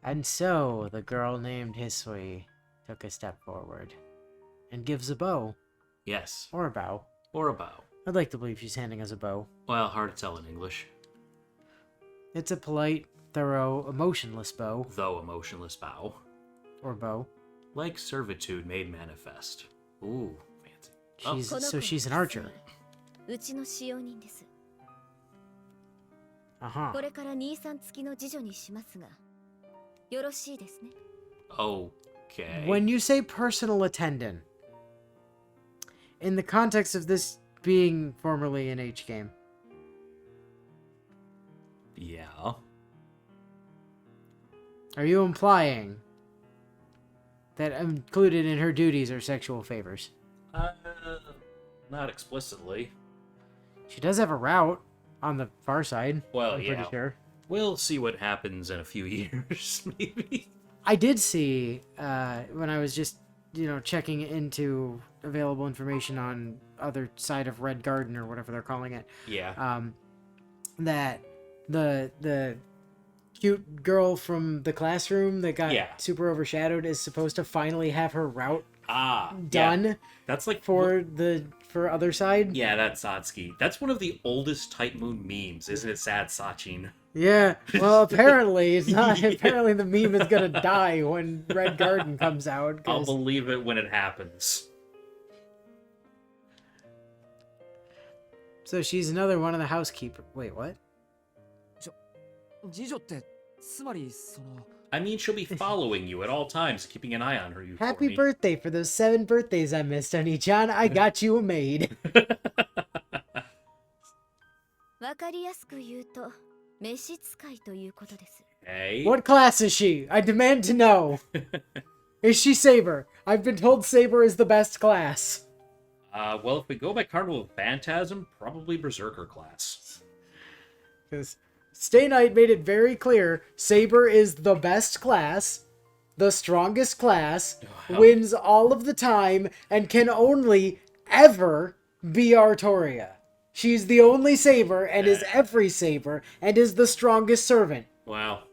And so the girl named Hisui took a step forward and gives a bow. Yes. Or a bow. Or a bow. I'd like to believe she's handing us a bow. Well, hard to tell in English. It's a polite, thorough, emotionless bow. Though emotionless bow. Or bow. Like servitude made manifest. Ooh, fancy. So she's an archer. Uh-huh. Okay. When you say personal attendant, in the context of this being formerly an H game, Yeah. are you implying that included in her duties are sexual favors? Not explicitly. She does have a route on the far side. Well, I'm yeah. pretty sure. We'll see what happens in a few years, maybe. I did see, when I was just, checking into available information on other side of Red Garden or whatever they're calling it. Yeah. That the cute girl from the classroom that got super overshadowed is supposed to finally have her route done. Yeah. That's like for other side. Yeah, that's Satsuki. That's one of the oldest Type Moon memes, isn't it? Sad Sachin. Yeah. Well, apparently it's not. Apparently the meme is gonna die when Red Garden comes out. I'll believe it when it happens. So she's another one of the housekeepers. Wait, what? I mean, she'll be following you at all times, keeping an eye on her. Happy birthday for those 7 birthdays I missed, Honey-chan. I got you a maid. Hey. What class is she? I demand to know. Is she Saber? I've been told Saber is the best class. Well, if we go by Carnival of Phantasm, probably Berserker class. Because Stay Night made it very clear Saber is the best class, the strongest class, wins all of the time, and can only ever be Artoria. She's the only Saber and is every Saber and is the strongest servant. Wow.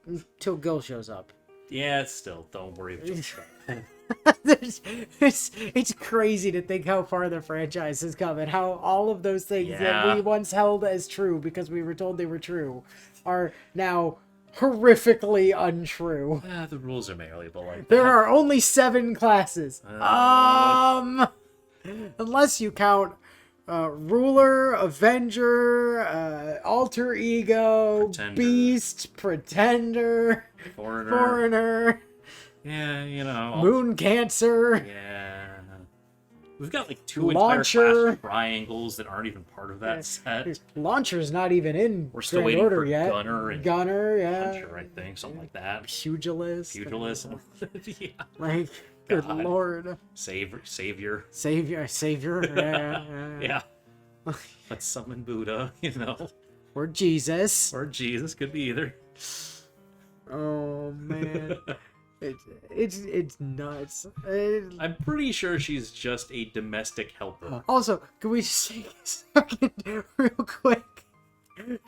Until Gil shows up. Yeah, still, don't worry about that. It's crazy to think how far the franchise has come and how all of those things that we once held as true because we were told they were true are now horrifically untrue. The rules are malleable like that. There are only 7 classes. Unless you count Ruler, Avenger, Alter Ego, Pretender. Beast, Pretender, Foreigner. Yeah, Moon Cancer. Yeah. We've got like 2 Launcher. entire class triangles that aren't even part of that set. Launcher's not even in We're still Grand waiting Order for yet. Gunner, yeah. Puncher, I think, something like that. Pugilist. Yeah. Like, good God. lord. Savior. Yeah. Yeah. Let's summon Buddha, Or Jesus. Or Jesus, could be either. Oh, man. It's nuts. I'm pretty sure she's just a domestic helper. Also, can we just take a second real quick to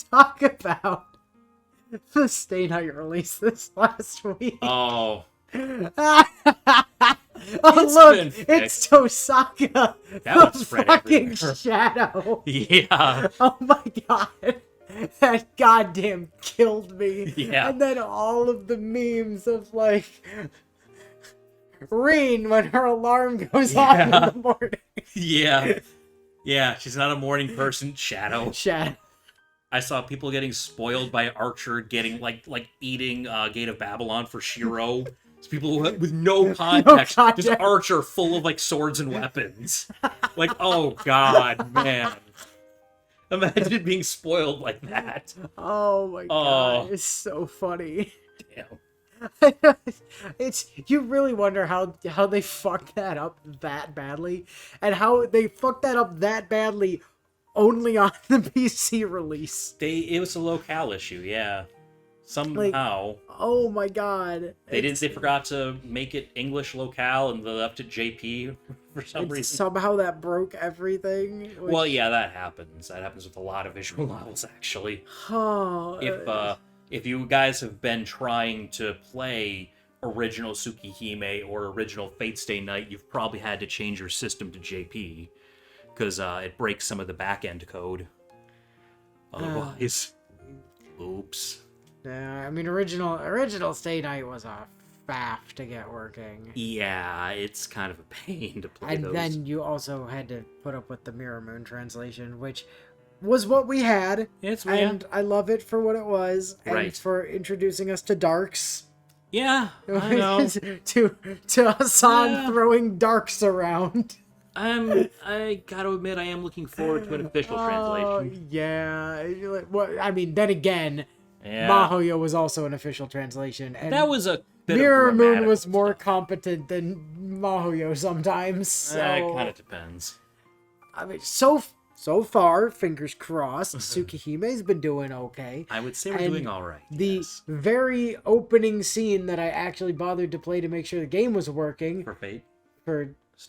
talk about the Stay Night release this last week? Oh. Look, it's Tosaka, That would the spread fucking everywhere. shadow. Yeah. Oh my god. That goddamn killed me. Yeah. And then all of the memes of like Reen when her alarm goes off in the morning. Yeah. Yeah, she's not a morning person. Shadow. I saw people getting spoiled by Archer, getting like eating Gate of Babylon for Shiro. It's people with no context. Just Archer full of like swords and weapons. Like, oh god, man. Imagine being spoiled like that. Oh my god, it's so funny. Damn. You really wonder how they fucked that up that badly, and how they fucked that up that badly only on the PC release. It was a locale issue, yeah. Somehow. Oh my god. They forgot to make it English locale and they left it JP for some reason. Somehow that broke everything. Well, yeah, that happens. That happens with a lot of visual novels, actually. Oh. if you guys have been trying to play original Tsukihime or original Fate Stay Night, you've probably had to change your system to JP because it breaks some of the back end code. Otherwise, oops. I mean, original Stay Night was a faff to get working. Yeah, it's kind of a pain to play and those. Then you also had to put up with the Mirror Moon translation, which was what we had. And I love it for what it was, and for introducing us to darks. Yeah, I know. to Hassan throwing darks around. I gotta admit, I am looking forward to an official translation. Yeah. Well, I mean, then again, Mahoyo was also an official translation. And that was a bit Mirror Moon was more competent than Mahoyo sometimes. So it kind of depends. I mean, so far, fingers crossed, Tsukihime's been doing okay. I would say we're doing all right. The very opening scene that I actually bothered to play to make sure the game was working for Fate.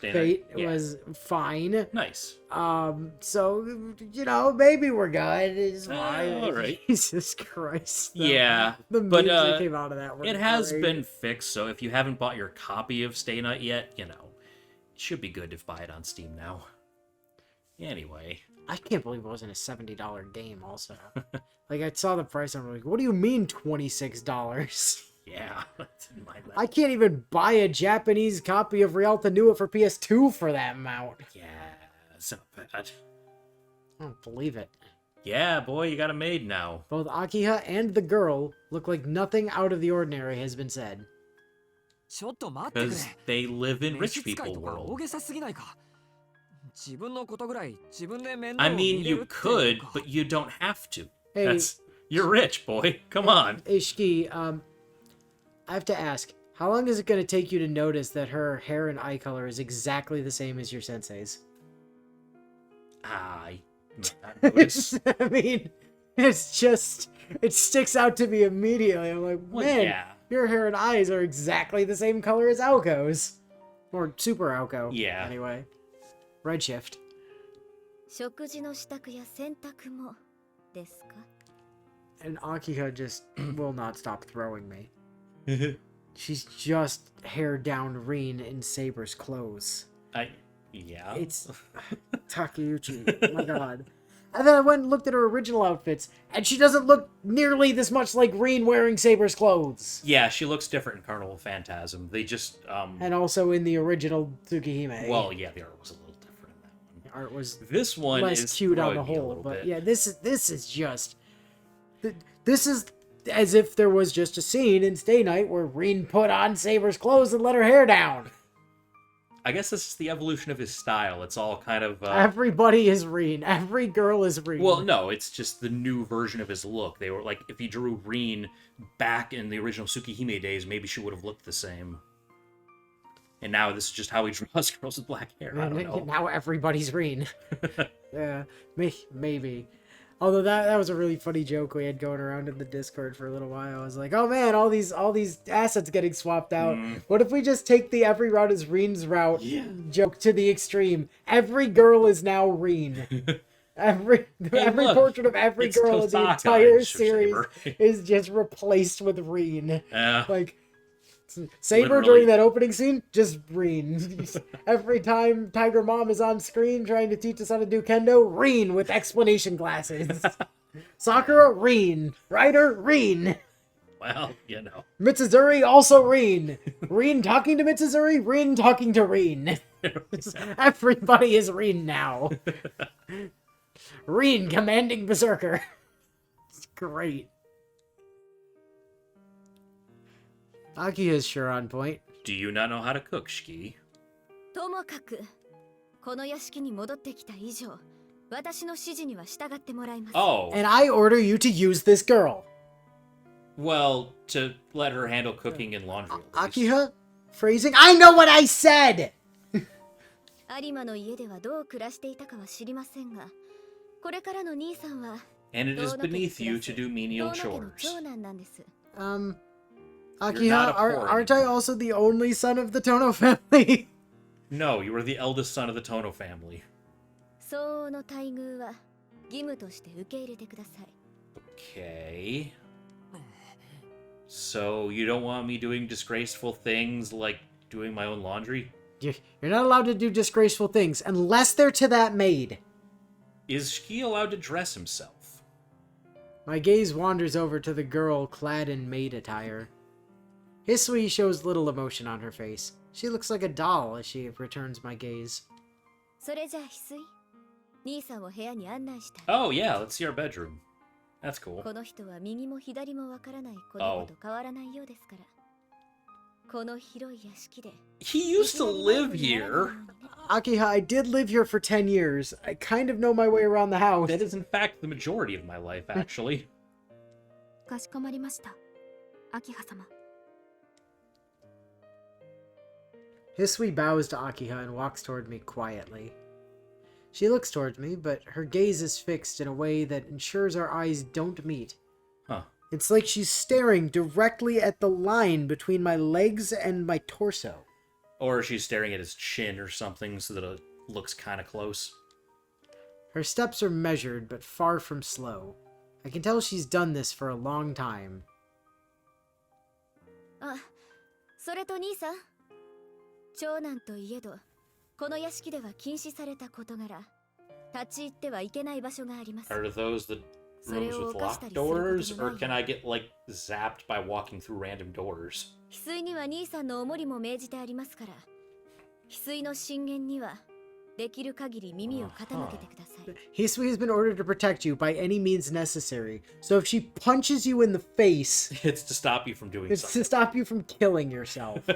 Fate was fine. Nice. So, maybe we're good. It's fine. All right. Jesus Christ. Yeah. The memes that came out of that were it has been fixed, so if you haven't bought your copy of Stay Night yet, it should be good to buy it on Steam now. Anyway. I can't believe it wasn't a $70 game also. I saw the price and I'm like, what do you mean $26? Yeah, I didn't mind that. I can't even buy a Japanese copy of Rialta Nua for PS2 for that amount. Yeah, that's not bad. I don't believe it. Yeah, boy, you got a maid now. Both Akiha and the girl look like nothing out of the ordinary has been said. Because they live in rich people world. I mean, you could, but you don't have to. Hey, you're rich, boy. Come on. Hey, Shiki, I have to ask, how long is it going to take you to notice that her hair and eye color is exactly the same as your sensei's? I not notice. I mean, it sticks out to me immediately. I'm like, man, your hair and eyes are exactly the same color as Aoko's. Or Super Aoko. Yeah. Anyway. Redshift. And Akiha just will not stop throwing me. She's just hair down Rin in Saber's clothes. Yeah. It's Takeuchi. Oh my god. And then I went and looked at her original outfits, and she doesn't look nearly this much like Rin wearing Saber's clothes. Yeah, she looks different in Carnival Phantasm. They just and also in the original Tsukihime. Well, yeah, the art was a little different in that one. The art was this one less is cute on the whole, but bit. yeah, this is just this is as if there was just a scene in Stay Night where Rin put on Saber's clothes and let her hair down. I guess this is the evolution of his style. It's all kind of... Everybody is Rin. Every girl is Rin. Well, no, it's just the new version of his look. They were like, if he drew Rin back in the original Tsukihime days, maybe she would have looked the same. And now this is just how he draws girls with black hair. I don't know. Now everybody's Rin. Yeah, maybe. Although that was a really funny joke we had going around in the Discord for a little while. I was like, oh man, all these assets getting swapped out. What if we just take the every route is Rin's route joke to the extreme? Every girl is now Rin. Every portrait of every girl in the entire series is just replaced with Rin. Like Saber during that opening scene, just Rin. Every time Tiger Mom is on screen trying to teach us how to do kendo, Rin with explanation glasses. Sakura, Rin. Ryder, Rin. Well, Mitsuzuri, also Rin. Rin talking to Mitsuzuri, Rin talking to Rin. Everybody is Rin now. Rin commanding Berserker. It's great. Aki is sure on point. Do you not know how to cook, Shiki? Oh. And I order you to use this girl. Well, to let her handle cooking and laundry. Akiha? Phrasing? I know what I said! And it is beneath you to do menial chores. Akiha, aren't I also the only son of the Tono family? No, you are the eldest son of the Tono family. Okay. So you don't want me doing disgraceful things like doing my own laundry? You're not allowed to do disgraceful things unless they're to that maid. Is he allowed to dress himself? My gaze wanders over to the girl clad in maid attire. Hisui shows little emotion on her face. She looks like a doll as she returns my gaze. Oh yeah, let's see our bedroom. That's cool. He used to live here. Akiha, I did live here for 10 years. I kind of know my way around the house. That is in fact the majority of my life, actually. Hisui bows to Akiha and walks toward me quietly. She looks towards me, but her gaze is fixed in a way that ensures our eyes don't meet. Huh. It's like she's staring directly at the line between my legs and my torso. Or she's staring at his chin or something so that it looks kind of close. Her steps are measured, but far from slow. I can tell she's done this for a long time. Are those the rooms with locked doors, or can I get, like, zapped by walking through random doors? Hisui has been ordered to protect you by any means necessary, so if she punches you in the face... It's to stop you from doing it's something. to stop you from killing yourself.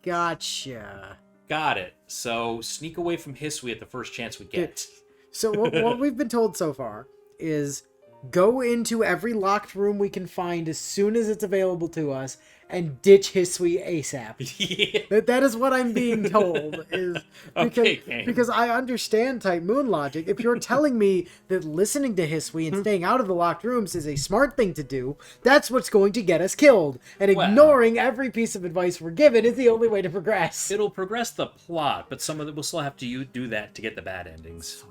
Gotcha. Got it. So, sneak away from Hisui at the first chance we get. So what we've been told so far is go into every locked room we can find as soon as it's available to us and ditch Hisui ASAP. Yeah. That is what I'm being told. Is because, Okay, because I understand Type Moon logic. If you're telling me that listening to Hisui and staying out of the locked rooms is a smart thing to do, that's what's going to get us killed. And ignoring every piece of advice we're given is the only way to progress. It'll progress the plot, but some of it will still have to do that to get the bad endings.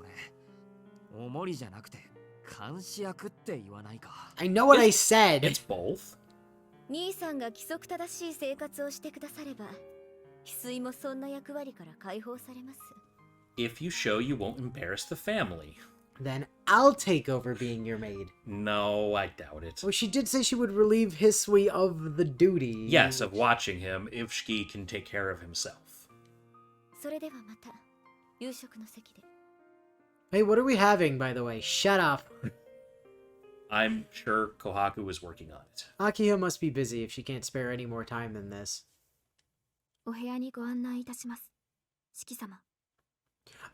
I know what I said. It's both. If you show you won't embarrass the family. Then I'll take over being your maid. No, I doubt it. Well, she did say she would relieve Hisui of the duty. Yes, of watching him if Shiki can take care of himself. Hey, what are we having, by the way? Shut up. I'm sure Kohaku was working on it. Akiha must be busy if she can't spare any more time than this.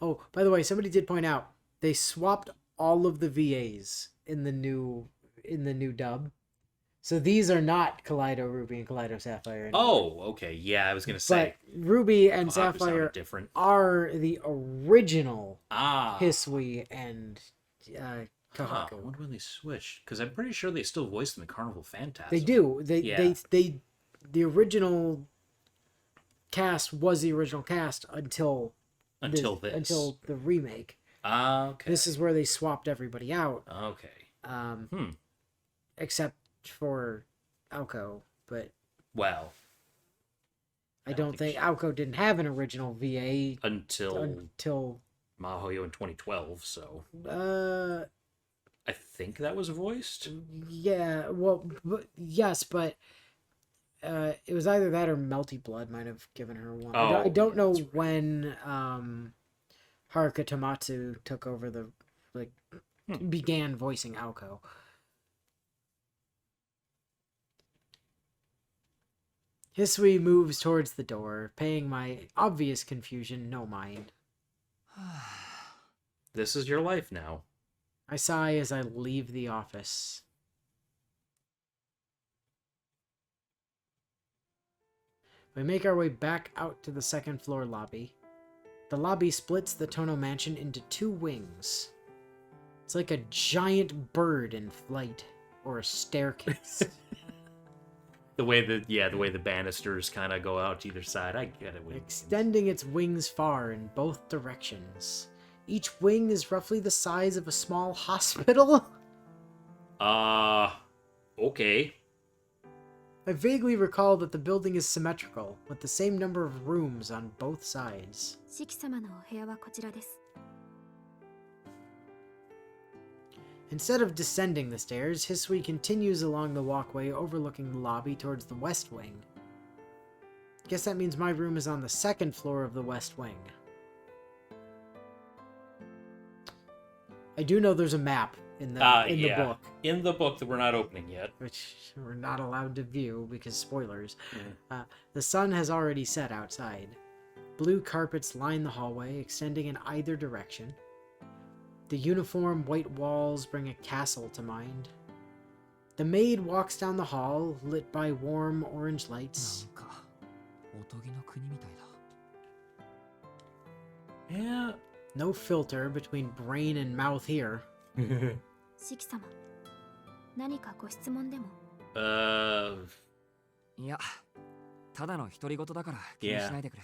Oh, by the way, somebody did point out they swapped all of the VAs in the new dub. So these are not Kaleido Ruby and Kaleido Sapphire anymore. Oh, okay. Yeah, I was going to say. But Ruby and Kohaku Sapphire different. are the original Ah. Hisui and Kohaku. Huh, I wonder when they switched. Because I'm pretty sure they still voice them in Carnival Phantasm. They do. The original cast was the original cast until this. Until the remake. Ah, okay. This is where they swapped everybody out. Okay. Except for Aoko, but well, I don't think Aoko didn't have an original VA until Mahoyo in 2012. So I think that was voiced. Yeah, well, yes, but it was either that or Melty Blood might have given her one. I don't know when Haruka Tomatsu took over began voicing Aoko. Hisui moves towards the door, paying my obvious confusion no mind. This is your life now. I sigh as I leave the office. We make our way back out to the second floor lobby. The lobby splits the Tono mansion into two wings. It's like a giant bird in flight, or a staircase. The way the banisters kind of go out to either side, I get it. Extending its wings far in both directions. Each wing is roughly the size of a small hospital. Okay. I vaguely recall that the building is symmetrical, with the same number of rooms on both sides. 四季様のお部屋はこちらです。 Instead of descending the stairs, Hisui continues along the walkway overlooking the lobby towards the west wing. Guess that means my room is on the second floor of the west wing. I do know there's a map in the book. In the book that we're not opening yet. Which we're not allowed to view because spoilers. The sun has already set outside. Blue carpets line the hallway, extending in either direction. The uniform white walls bring a castle to mind. The maid walks down the hall, lit by warm orange lights. Yeah. No filter between brain and mouth here. 四季様、何かご質問でも。いや、ただの独り言だから気にしないでくれ。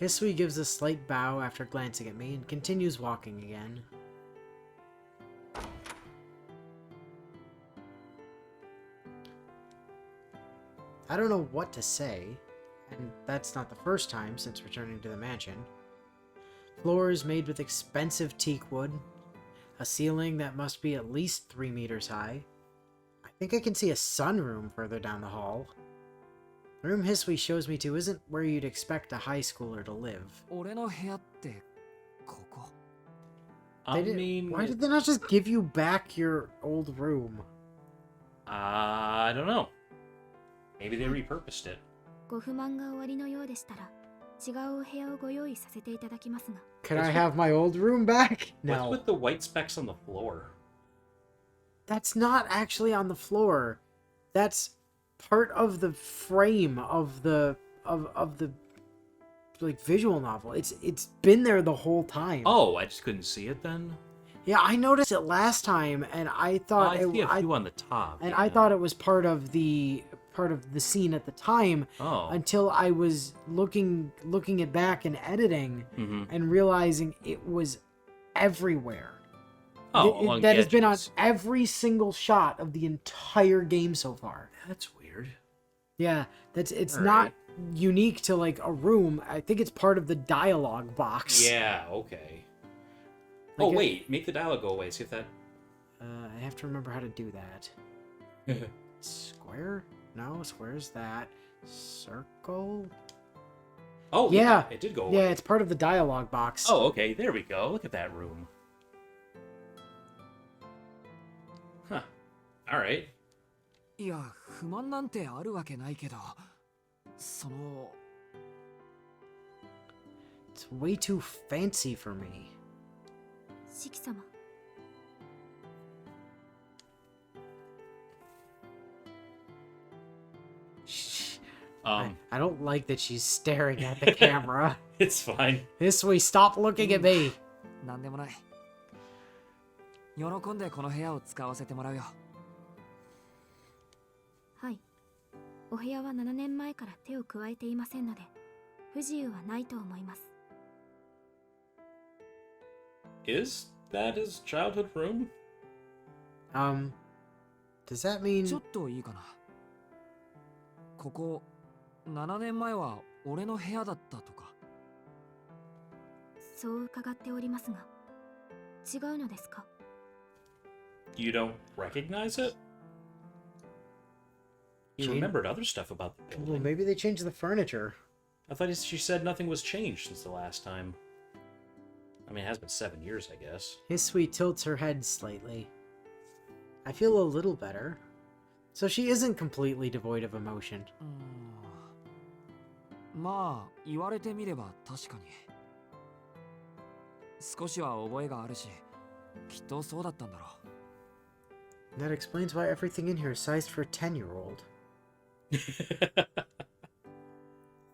Hisui gives a slight bow after glancing at me and continues walking again. I don't know what to say, and that's not the first time since returning to the mansion. Floors made with expensive teak wood, a ceiling that must be at least 3 meters high. I think I can see a sunroom further down the hall. The room Hisui shows me to isn't where you'd expect a high schooler to live. Why did they not just give you back your old room? I don't know. Maybe they repurposed it. ご不満がおありのようでしたら、違うお部屋をご用意させていただきますが。Can I have my old room back? No. What's with the white specks on the floor? That's not actually on the floor. That's part of the frame of the like visual novel. It's been there the whole time. Oh, I just couldn't see it then. Yeah, I noticed it last time, and I thought I see a few on the top. And I thought it was part of the scene at the time. Oh. Until I was looking it back and editing, and realizing it was everywhere. Oh, that has been on every single shot of the entire game so far. That's weird. Yeah, it's not unique to like a room. I think it's part of the dialogue box. Yeah, okay. Like wait, make the dialogue go away. See if that... I have to remember how to do that. Square? No, square's that. Circle? Oh, yeah, it did go away. Yeah, it's part of the dialogue box. Oh, okay, there we go. Look at that room. Huh. Alright. いや、不満なんてあるわけないけど、その... It's way too fancy for me. 四季様。I don't like that she's staring at the camera. It's fine. This way, stop looking at me. なんでもない。喜んでこの部屋を使わせてもらうよ。はい。お部屋は7年前から手を加えていませんので、不自由はないと思います。Is that his childhood room? Does that mean... ちょっといいかな。ここ7年前は俺の部屋だったとか。そう伺っておりますが、違うのですか? You don't recognize it? You remembered other stuff about the building. Well, maybe they changed the furniture. I thought she said nothing was changed since the last time. I mean, it has been 7 years, I guess. Hisui tilts her head slightly. I feel a little better. So she isn't completely devoid of emotion. まあ、言われてみれば確かに。少しは覚えがあるし、きっとそうだったんだろう。That explains why everything in here is sized for a 10-year-old.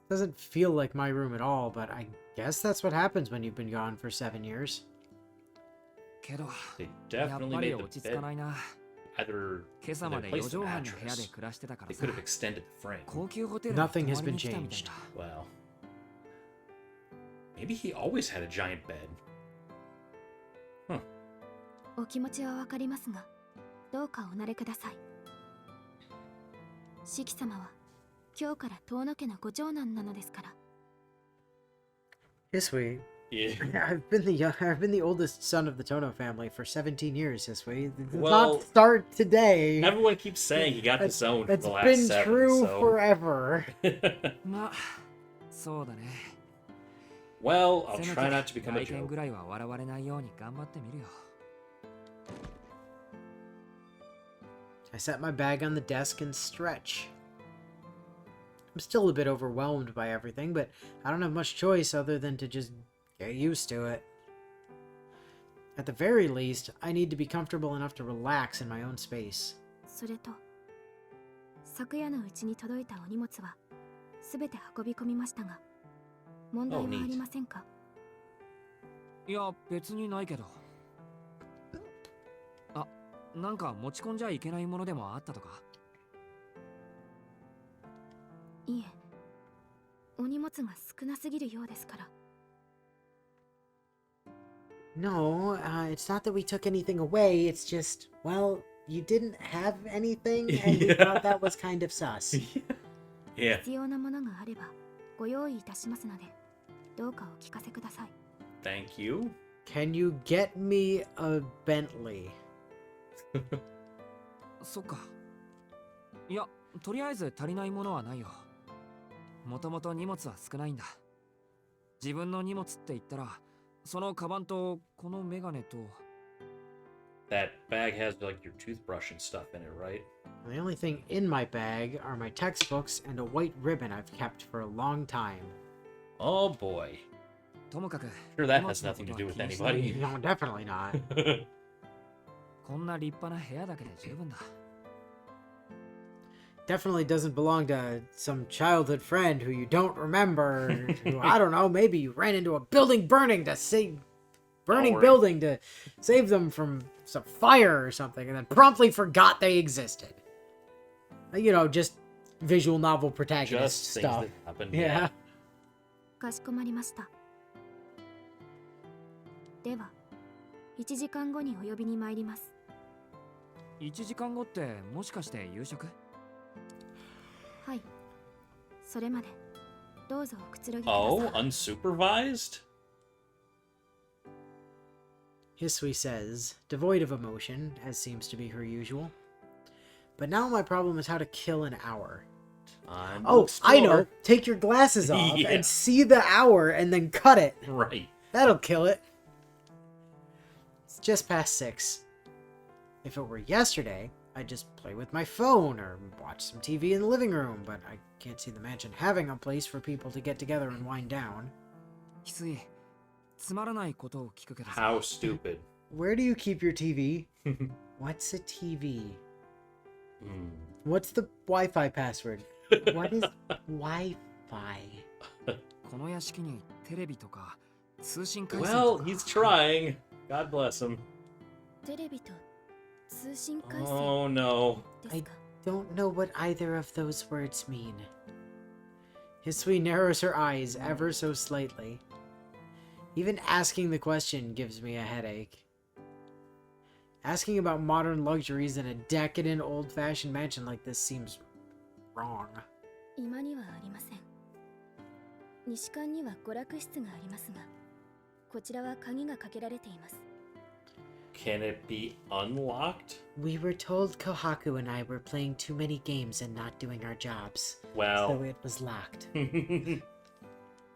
Doesn't feel like my room at all, but I guess that's what happens when you've been gone for 7 years. けど、 They やっ definitely ぱり made 落ち the 着か bed ないな。 either 今朝まで they 4 replaced the 畳半の部屋で mattress. 暮らしてたから They さ。 could have extended the frame. 高級ホテルに Nothing 泊 has まり been に来たみたい changed. だ。 Well, maybe he always had a giant bed. お気持ちはわかりますが、どうかお慣れください。四季様は今日から遠野家のご長男なのですから。Hisui, Yeah. I've been the oldest son of the Tono family for 17 years, Hisui. It did Well, not start today. Everyone keeps saying he got disowned for That's the last been 7, true so... forever. まあそうだね。 Well, I'll せめて try not to become a 外見 joke. ぐらいは笑われないように頑張ってみるよ。 I set my bag on the desk and stretch. I'm still a bit overwhelmed by everything, but I don't have much choice other than to just get used to it. At the very least, I need to be comfortable enough to relax in my own space. それと、昨夜のうちに届いたお荷物はすべて運び込みましたが、問題はありませんか？いや別にないけど。あ、なんか持ち込んじゃいけないものでもあったとか？いえ、お荷物が少なすぎるようですから。No, it's not that we took anything away, it's just, well, you didn't have anything, and we thought that was kind of sus. Yeah. 必要なものがあればご用意いたしますので、どうかお聞かせください。Thank you. Can you get me a Bentley? そっか。いや、とりあえず足りないものはないよ。もともと荷物は少ないんだ。自分の荷物って言ったら、そのカバンとこのメガネと。 That bag has like your toothbrush and stuff in it, right? The only thing in my bag are my textbooks and a white ribbon I've kept for a long time. Oh boy. ともかく、 Sure that has nothing to do with 荷物のことは気にしないで anybody. No, definitely not. こんな立派な部屋だけで十分だ。 Definitely doesn't belong to some childhood friend who you don't remember. Who, I don't know, maybe you ran into a building burning to save... Burning worry. building to save them from some fire or something, and then promptly forgot they existed. You know, just visual novel protagonist Just things stuff. that happen. Yeah. かしこまりました。では、1時間後にお呼びに参ります。1時間後ってもしかして夕食？はい。それまで、どうぞおくつろぎくだ Oh, さい。 unsupervised? Hisui says, devoid of emotion, as seems to be her usual. But now my problem is how to kill an hour. Time to Oh, I know! explore. Take your glasses off Yeah. and see the hour and then cut it. Right. That'll kill it. It's just past 6. If it were yesterday, I'd just play with my phone or watch some TV in the living room, but I can't see the mansion having a place for people to get together and wind down. 翡翠、つまらないことを聞くけどさ。 How stupid. Where do you keep your TV? What's a TV? What's the Wi-Fi password? What is Wi-Fi? この屋敷にテレビとか通信回線と Well, か。 he's trying. God bless him. テレビと通信回線 Oh no. ですか。 Don't know what either of those words mean. Hisui narrows her eyes ever so slightly. Even asking the question gives me a headache. Asking about modern luxuries in a decadent old-fashioned mansion like this seems wrong. 今にはありません。西館には娯楽室がありますが、こちらは鍵がかけられています。 Can it be unlocked? We were told Kohaku and I were playing too many games and not doing our jobs, so Well. it was locked.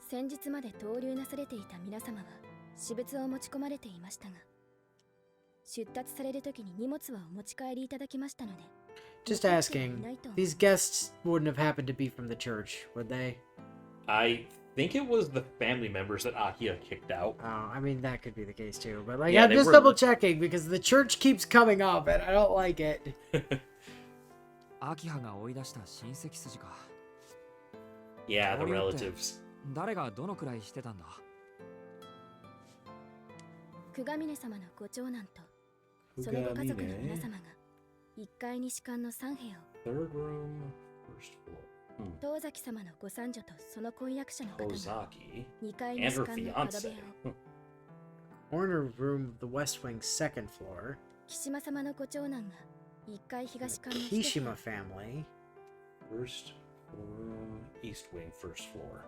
先日まで逗留なされていた皆様は私物を持ち込まれていましたが、出立される時に荷物はお持ち帰りいただきましたので。 Just asking, these guests wouldn't have happened to be from the church, would they? I think it was the family members that Akiha kicked out. Oh, I mean, that could be the case too, but like, Yeah, I'm they just were- double checking because the church keeps coming up and I don't like it. アキハが追い出した親戚筋か。 Yeah, the What do you relatives. 誰がどのくらいしてたんだ？久我峰様のご長男とそのご家族の皆様が1階西館の3部屋 Third room, first floor. を、東崎様のご三女とその婚約者の方が Kozaki 2階 and 西 her 館の角部 fiance. 屋を、Corner room of the West Wing's second floor. 木島様のご長男が1階東館の Kishima family. First floor, East Wing, first floor.